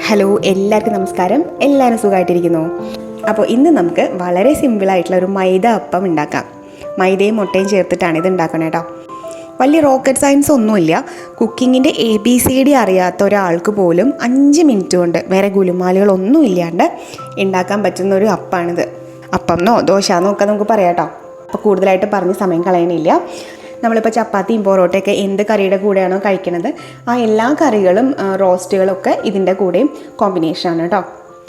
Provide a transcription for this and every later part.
Hello, എല്ലാവർക്കും നമസ്കാരം. എല്ലാവരും സുഖമായിട്ടിരിക്കുന്നു. അപ്പോൾ ഇന്ന് നമുക്ക് വളരെ സിമ്പിളായിട്ടുള്ള ഒരു മൈദ അപ്പം ഉണ്ടാക്കാം. മൈദയും മുട്ടയും ചേർത്തിട്ടാണ് ഇത് ഉണ്ടാക്കണം കേട്ടോ. വലിയ റോക്കറ്റ് സയൻസ് ഒന്നുമില്ല. കുക്കിങ്ങിൻ്റെ ABCD അറിയാത്ത ഒരാൾക്ക് പോലും 5 മിനിറ്റ് കൊണ്ട് വേറെ ഗുലുമാലുകളൊന്നും ഇല്ലാണ്ട് ഉണ്ടാക്കാൻ പറ്റുന്ന ഒരു അപ്പമാണിത്. അപ്പമെന്നോ ദോശയെന്നോ ഒക്കെ നമുക്ക് പറയാം കേട്ടോ. അപ്പോൾ കൂടുതലായിട്ട് പറഞ്ഞ് സമയം കളയണില്ല. നമ്മളിപ്പോൾ ചപ്പാത്തിയും പൊറോട്ടയൊക്കെ എന്ത് കറിയുടെ കൂടെയാണോ കഴിക്കുന്നത് ആ എല്ലാ കറികളും റോസ്റ്റുകളൊക്കെ ഇതിൻ്റെ കൂടെയും കോമ്പിനേഷനാണ് കേട്ടോ.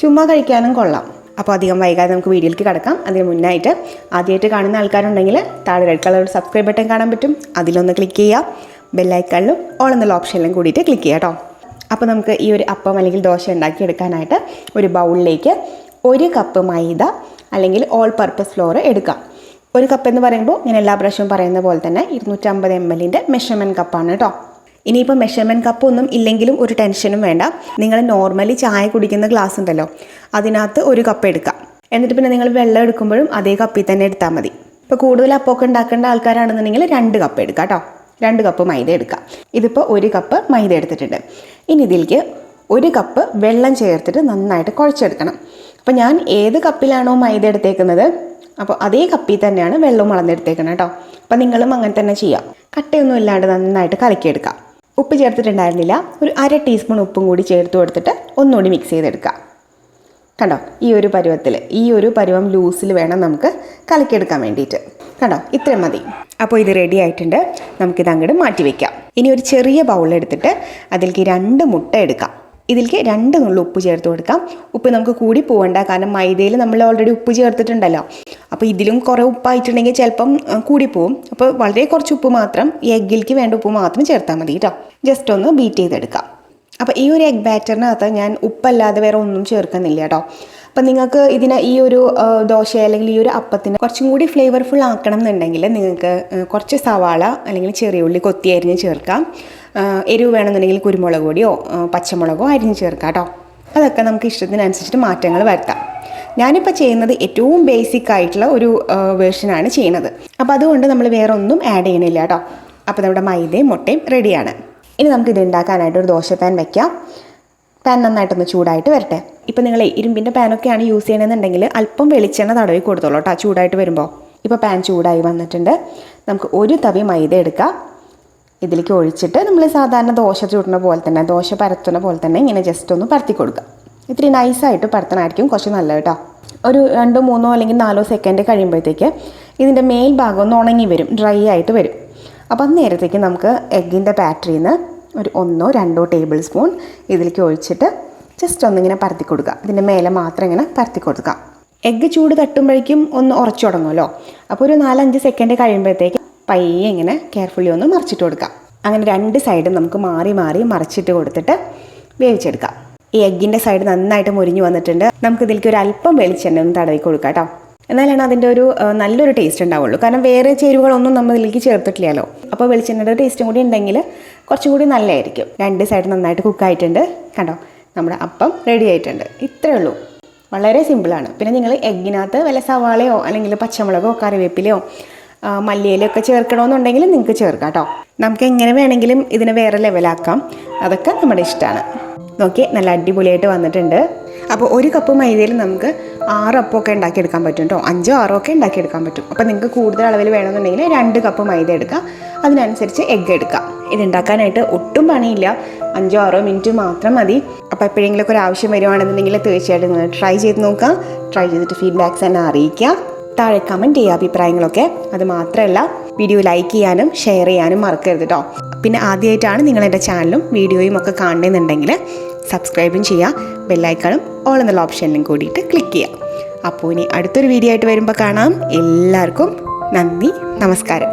ചുമ്മാ കഴിക്കാനും കൊള്ളാം. അപ്പോൾ അധികം വൈകാതെ നമുക്ക് വീഡിയോയിലേക്ക് കിടക്കാം. അതിന് മുന്നായിട്ട് ആദ്യമായിട്ട് കാണുന്ന ആൾക്കാരുണ്ടെങ്കിൽ താഴെ റെഡ് കളർ സബ്സ്ക്രൈബ് ബട്ടൺ കാണാൻ പറ്റും. അതിലൊന്ന് ക്ലിക്ക് ചെയ്യുക. ബെല്ലൈക്കണിലും ഓൾ എന്നുള്ള ഓപ്ഷനിലും കൂടിയിട്ട് ക്ലിക്ക് ചെയ്യുക കേട്ടോ. അപ്പോൾ നമുക്ക് ഈ ഒരു അപ്പം അല്ലെങ്കിൽ ദോശ ഉണ്ടാക്കിയെടുക്കാനായിട്ട് ഒരു ബൗളിലേക്ക് 1 കപ്പ് മൈദ അല്ലെങ്കിൽ ഓൾ പർപ്പസ് ഫ്ലോർ എടുക്കാം. 1 കപ്പ് എന്ന് പറയുമ്പോൾ ഞാൻ എല്ലാ പ്രാവശ്യവും പറയുന്ന പോലെ തന്നെ 250 ml മെഷർമെൻറ്റ് കപ്പാണ് കേട്ടോ. ഇനിയിപ്പോൾ മെഷർമെൻറ്റ് കപ്പ് ഒന്നും ഇല്ലെങ്കിലും ഒരു ടെൻഷനും വേണ്ട. നിങ്ങൾ നോർമലി ചായ കുടിക്കുന്ന ഗ്ലാസ് ഉണ്ടല്ലോ, അതിനകത്ത് 1 കപ്പ് എടുക്കാം. എന്നിട്ട് പിന്നെ നിങ്ങൾ വെള്ളം എടുക്കുമ്പോഴും അതേ കപ്പിൽ തന്നെ എടുത്താൽ മതി. ഇപ്പോൾ കൂടുതൽ അപ്പമൊക്കെ ഉണ്ടാക്കേണ്ട ആൾക്കാരാണെന്നുണ്ടെങ്കിൽ 2 കപ്പ് എടുക്കാം കേട്ടോ. 2 കപ്പ് മൈദ എടുക്കാം. ഇതിപ്പോൾ 1 കപ്പ് മൈദ എടുത്തിട്ടുണ്ട്. ഇനി ഇതിലേക്ക് 1 കപ്പ് വെള്ളം ചേർത്തിട്ട് നന്നായിട്ട് കുഴച്ചെടുക്കണം. അപ്പോൾ ഞാൻ ഏത് കപ്പിലാണോ മൈദ എടുത്തേക്കുന്നത് അപ്പോൾ അതേ കപ്പിൽ തന്നെയാണ് വെള്ളവും വളർന്നെടുത്തേക്കണം കേട്ടോ. അപ്പോൾ നിങ്ങളും അങ്ങനെ തന്നെ ചെയ്യാം. കട്ടയൊന്നും ഇല്ലാണ്ട് നന്നായിട്ട് കലക്കിയെടുക്കാം. ഉപ്പ് ചേർത്തിട്ടുണ്ടായിരുന്നില്ല. ഒരു 1/2 ടീസ്പൂൺ ഉപ്പും കൂടി ചേർത്ത് കൊടുത്തിട്ട് ഒന്നുകൂടി മിക്സ് ചെയ്തെടുക്കാം. കണ്ടോ, ഈ ഒരു പരുവത്തിൽ, ഈ ഒരു പരുവം ലൂസിൽ വേണം നമുക്ക് കലക്കിയെടുക്കാൻ വേണ്ടിയിട്ട്. കണ്ടോ, ഇത്രയും മതി. അപ്പോൾ ഇത് റെഡി ആയിട്ടുണ്ട്. നമുക്കിത് അങ്ങോട്ട് മാറ്റി വയ്ക്കാം. ഇനി ഒരു ചെറിയ ബൗളെടുത്തിട്ട് അതിലേക്ക് 2 മുട്ട എടുക്കാം. ഇതിലേക്ക് 2 നുള്ളു ഉപ്പ് ചേർത്ത് കൊടുക്കാം. ഉപ്പ് നമുക്ക് കൂടി പോകണ്ട, കാരണം മൈദയിൽ നമ്മൾ ഓൾറെഡി ഉപ്പ് ചേർത്തിട്ടുണ്ടല്ലോ. അപ്പോൾ ഇതിലും കുറേ ഉപ്പായിട്ടുണ്ടെങ്കിൽ ചിലപ്പം കൂടിപ്പോവും. അപ്പോൾ വളരെ കുറച്ച് ഉപ്പ് മാത്രം, ഈ എഗ്ഗിലേക്ക് വേണ്ട ഉപ്പ് മാത്രം ചേർത്താൽ മതി കേട്ടോ. ജസ്റ്റ് ഒന്ന് ബീറ്റ് ചെയ്തെടുക്കാം. അപ്പോൾ ഈ ഒരു എഗ് ബാറ്ററിനകത്ത് ഞാൻ ഉപ്പല്ലാതെ വേറെ ഒന്നും ചേർക്കുന്നില്ല കേട്ടോ. അപ്പം നിങ്ങൾക്ക് ഈ ഒരു ദോശ അല്ലെങ്കിൽ ഈ ഒരു അപ്പത്തിന് കുറച്ചും കൂടി ഫ്ലേവർഫുൾ ആക്കണം എന്നുണ്ടെങ്കിൽ നിങ്ങൾക്ക് കുറച്ച് സവാള അല്ലെങ്കിൽ ചെറിയ ഉള്ളി കൊത്തി അരിഞ്ഞ് ചേർക്കാം. എരിവ് വേണമെന്നുണ്ടെങ്കിൽ കുരുമുളക് പൊടിയോ പച്ചമുളകോ അരിഞ്ഞ് ചേർക്കാം കേട്ടോ. അതൊക്കെ നമുക്ക് ഇഷ്ടത്തിനനുസരിച്ചിട്ട് മാറ്റങ്ങൾ വരുത്താം. ഞാനിപ്പോൾ ചെയ്യുന്നത് ഏറ്റവും ബേസിക് ആയിട്ടുള്ള ഒരു വേർഷനാണ് ചെയ്യുന്നത്. അപ്പോൾ അതുകൊണ്ട് നമ്മൾ വേറെ ഒന്നും ആഡ് ചെയ്യണില്ല കേട്ടോ. അപ്പോൾ നമ്മുടെ മൈദയും മുട്ടയും റെഡിയാണ്. ഇനി നമുക്കിത് ഉണ്ടാക്കാനായിട്ട് ഒരു ദോശ പാൻ വയ്ക്കാം. പാൻ നന്നായിട്ടൊന്ന് ചൂടായിട്ട് വരട്ടെ. ഇപ്പോൾ നിങ്ങൾ ഇരുമ്പിൻ്റെ പാനൊക്കെയാണ് യൂസ് ചെയ്യണമെന്നുണ്ടെങ്കിൽ അല്പം വെളിച്ചെണ്ണ തടവി കൊടുത്തോളൂ കേട്ടോ ചൂടായിട്ട് വരുമ്പോൾ. ഇപ്പോൾ പാൻ ചൂടായി വന്നിട്ടുണ്ട്. നമുക്ക് 1 തവി മൈദ എടുക്കാം. ഇതിലേക്ക് ഒഴിച്ചിട്ട് നമ്മൾ സാധാരണ ദോശ ചൂടുന്ന പോലെ തന്നെ, ദോശ പരത്തുന്ന പോലെ തന്നെ ഇങ്ങനെ ജസ്റ്റ് ഒന്ന് പരത്തി കൊടുക്കുക. ഇത്തിരി നൈസായിട്ട് പരത്തണമായിരിക്കും കുറച്ച് നല്ലത് കേട്ടോ. ഒരു 2, 3 അല്ലെങ്കിൽ 4 സെക്കൻഡ് കഴിയുമ്പോഴത്തേക്ക് ഇതിൻ്റെ മേൽഭാഗം ഒന്ന് ഉണങ്ങി വരും, ഡ്രൈ ആയിട്ട് വരും. അപ്പോൾ അന്നേരത്തേക്ക് നമുക്ക് എഗ്ഗിൻ്റെ ബാറ്ററിയിൽ നിന്ന് ഒരു 1 2 ടേബിൾ സ്പൂൺ ഇതിലേക്ക് ഒഴിച്ചിട്ട് ജസ്റ്റ് ഒന്നിങ്ങനെ പരത്തി കൊടുക്കുക. ഇതിൻ്റെ മേലെ മാത്രം ഇങ്ങനെ പരത്തി കൊടുക്കുക. എഗ്ഗ് ചൂട് തട്ടുമ്പോഴേക്കും ഒന്ന് ഉറച്ചു തുടങ്ങുമല്ലോ. അപ്പോൾ ഒരു 4-5 സെക്കൻഡ് കഴിയുമ്പോഴത്തേക്ക് പയ്യെ ഇങ്ങനെ കെയർഫുള്ളി ഒന്ന് മറിച്ചിട്ട് കൊടുക്കാം. അങ്ങനെ 2 സൈഡും നമുക്ക് മാറി മാറി മറിച്ചിട്ട് കൊടുത്തിട്ട് വേവിച്ചെടുക്കാം. ഈ എഗ്ഗിൻ്റെ സൈഡ് നന്നായിട്ട് മുരിഞ്ഞു വന്നിട്ടുണ്ട്. നമുക്ക് ഇതിലേക്ക് ഒരു അല്പം വെളിച്ചെണ്ണ ഒന്ന് തടവി കൊടുക്കാം കേട്ടോ. എന്നാലാണ് അതിൻ്റെ ഒരു നല്ലൊരു ടേസ്റ്റ് ഉണ്ടാവുള്ളൂ. കാരണം വേറെ ചേരുവകളൊന്നും നമ്മൾ ഇതിലേക്ക് ചേർത്തിട്ടില്ലല്ലോ. അപ്പോൾ വെളിച്ചെണ്ണയുടെ ടേസ്റ്റും കൂടി ഉണ്ടെങ്കിൽ കുറച്ചും കൂടി നല്ലതായിരിക്കും. 2 സൈഡ് നന്നായിട്ട് കുക്കായിട്ടുണ്ട്. കണ്ടോ, നമ്മുടെ അപ്പം റെഡി ആയിട്ടുണ്ട്. ഇത്രയേ ഉള്ളൂ. വളരെ സിമ്പിളാണ്. പിന്നെ നിങ്ങൾ എഗ്ഗിനകത്ത് വല്ല സവാളയോ അല്ലെങ്കിൽ പച്ചമുളകോ കറിവേപ്പിലയോ മല്ലിയിലൊക്കെ ചേർക്കണമെന്നുണ്ടെങ്കിൽ നിങ്ങൾക്ക് ചേർക്കാം കേട്ടോ. നമുക്ക് എങ്ങനെ വേണമെങ്കിലും ഇതിനെ വേറെ ലെവലാക്കാം. അതൊക്കെ നമ്മുടെ ഇഷ്ടമാണ്. നോക്കി, നല്ല അടിപൊളിയായിട്ട് വന്നിട്ടുണ്ട്. അപ്പോൾ 1 കപ്പ് മൈദയിൽ നമുക്ക് 6 അപ്പമൊക്കെ ഉണ്ടാക്കിയെടുക്കാൻ പറ്റും കേട്ടോ. 5 6 ഒക്കെ ഉണ്ടാക്കിയെടുക്കാൻ പറ്റും. അപ്പോൾ നിങ്ങൾക്ക് കൂടുതൽ അളവിൽ വേണമെന്നുണ്ടെങ്കിൽ 2 കപ്പ് മൈദ എടുക്കുക. അതിനനുസരിച്ച് എഗ്ഗ് എടുക്കുക. ഇതുണ്ടാക്കാനായിട്ട് ഒട്ടും പണിയില്ല. 5 6 മിനിറ്റ് മാത്രം മതി. അപ്പോൾ എപ്പോഴെങ്കിലുമൊക്കെ ഒരു ആവശ്യം വരുവാണെന്നുണ്ടെങ്കിൽ തീർച്ചയായിട്ടും നിങ്ങൾ ട്രൈ ചെയ്ത് നോക്കുക. ട്രൈ ചെയ്തിട്ട് ഫീഡ്ബാക്ക്സ് എന്നെ അറിയിക്കുക. താഴെ കമൻറ്റ് ചെയ്യുക അഭിപ്രായങ്ങളൊക്കെ. അത് മാത്രമല്ല, വീഡിയോ ലൈക്ക് ചെയ്യാനും ഷെയർ ചെയ്യാനും മറക്കരുത് കേട്ടോ. പിന്നെ ആദ്യമായിട്ടാണ് നിങ്ങൾ എൻ്റെ ചാനലും വീഡിയോയും ഒക്കെ കാണണമെന്നുണ്ടെങ്കിൽ സബ്സ്ക്രൈബും ചെയ്യുക. ബെല്ലൈക്കണും ഓൾ എന്നുള്ള ഓപ്ഷനിലും കൂടിയിട്ട് ക്ലിക്ക് ചെയ്യുക. അപ്പോൾ ഇനി അടുത്തൊരു വീഡിയോ ആയിട്ട് വരുമ്പോൾ കാണാം. എല്ലാവർക്കും നന്ദി, നമസ്കാരം.